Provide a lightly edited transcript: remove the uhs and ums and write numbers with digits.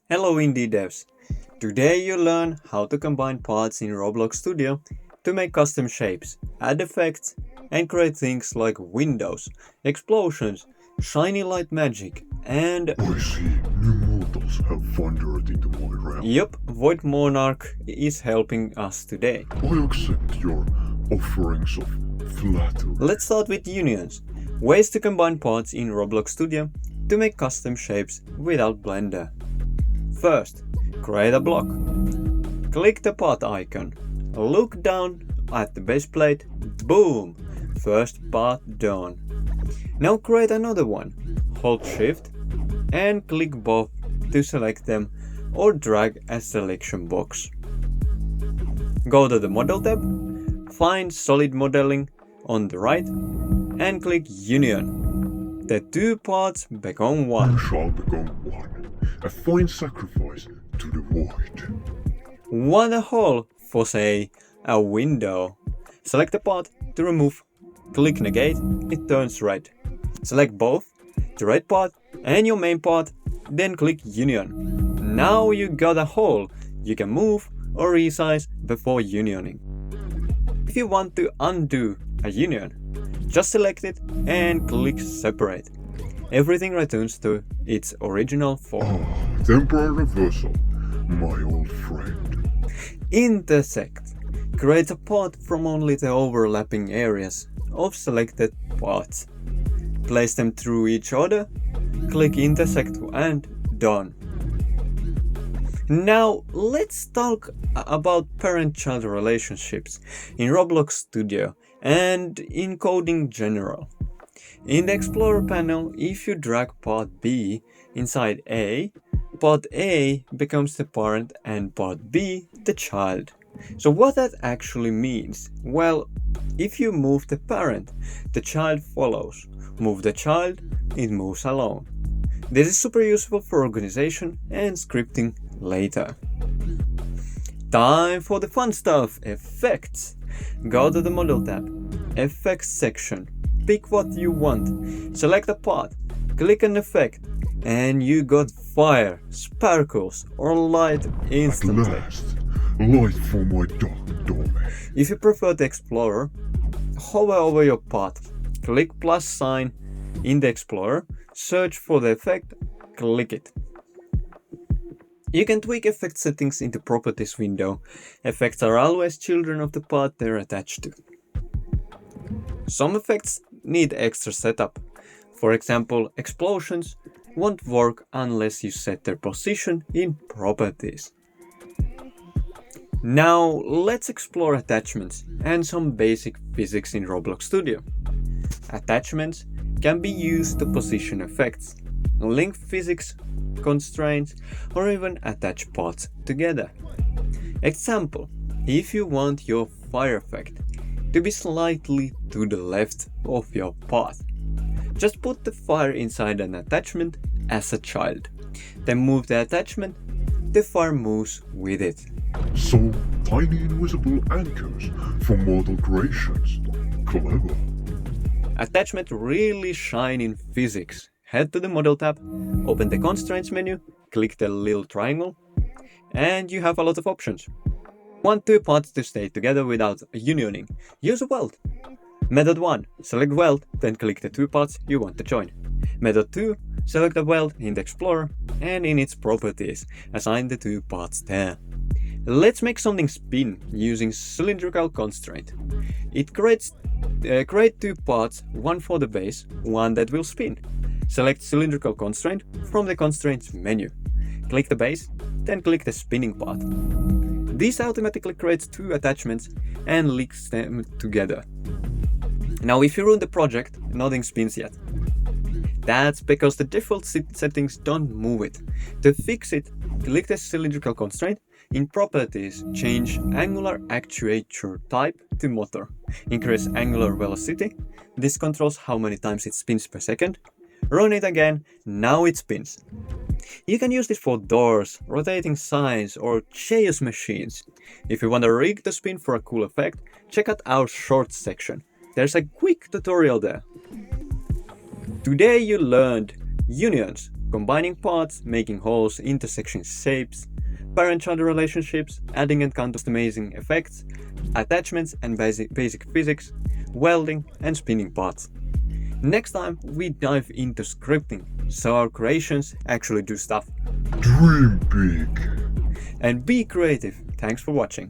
Hello indie devs! Today you learn how to combine parts in Roblox Studio to make custom shapes, add effects, and create things like windows, explosions, shiny light magic, and I see. New mortals have wandered into my realm. yup, Void Monarch is helping us today. I accept your offerings of flattery. Let's start with unions, ways to combine parts in Roblox Studio to make custom shapes without Blender. First, create a block. Click the part icon. Look down at the base plate. Boom! First part done. Now create another one. Hold Shift and click both to select them or drag a selection box. Go to the Model tab, find Solid Modeling on the right and click Union. The two parts become one. You shall become one. A fine sacrifice to the void. Want a hole for, say, a window? Select the part to remove. Click Negate, it turns red. Select both, the red part and your main part, then click Union. Now you got a hole you can move or resize before unioning. If you want to undo a union, just select it and click Separate. Everything returns to its original form. Temporal reversal, my old friend. Intersect. Create a part from only the overlapping areas of selected parts. Place them through each other, click Intersect and done. Now let's talk about parent-child relationships in Roblox Studio and in coding general. In the Explorer panel, if you drag part B inside A, part A becomes the parent and part B the child. So what that actually means? Well, if you move the parent, the child follows. Move the child, it moves alone. This is super useful for organization and scripting later. Time for the fun stuff, effects. Go to the Model tab, Effects section. Pick what you want, select a part, click an effect, and you got fire, sparkles, or light instantly. At last, light for my dark domain. If you prefer the Explorer, hover over your part, click plus sign in the Explorer, search for the effect, click it. You can tweak effect settings in the Properties window. Effects are always children of the part they're attached to. Some effects need extra setup. For example, explosions won't work unless you set their position in Properties. Now let's explore attachments and some basic physics in Roblox Studio. Attachments can be used to position effects, link physics constraints, or even attach parts together. Example, if you want your fire effect to be slightly to the left of your path, just put the fire inside an attachment as a child. Then move the attachment, the fire moves with it. So, tiny invisible anchors for mortal creations. Clever. Attachment really shine in physics. Head to the Model tab, open the Constraints menu, click the little triangle, and you have a lot of options. Want two parts to stay together without unioning? Use a weld. Method 1. Select weld, then click the two parts you want to join. Method 2. Select the weld in the Explorer and in its properties, assign the two parts there. Let's make something spin using cylindrical constraint. It create two parts, one for the base, one that will spin. Select cylindrical constraint from the constraints menu. Click the base, then click the spinning part. This automatically creates two attachments and links them together. Now if you run the project, nothing spins yet. That's because the default settings don't move it. To fix it, click the cylindrical constraint. In Properties, change Angular Actuator Type to Motor. Increase angular velocity. This controls how many times it spins per second. Run it again, now it spins. You can use this for doors, rotating signs, or chaos machines. If you want to rig the spin for a cool effect, check out our shorts section. There's a quick tutorial there. Today you learned unions, combining parts, making holes, intersections, shapes, parent-child relationships, adding and customizing effects, attachments and basic physics, welding and spinning parts. Next time we dive into scripting, so our creations actually do stuff. Dream big. And be creative. Thanks for watching.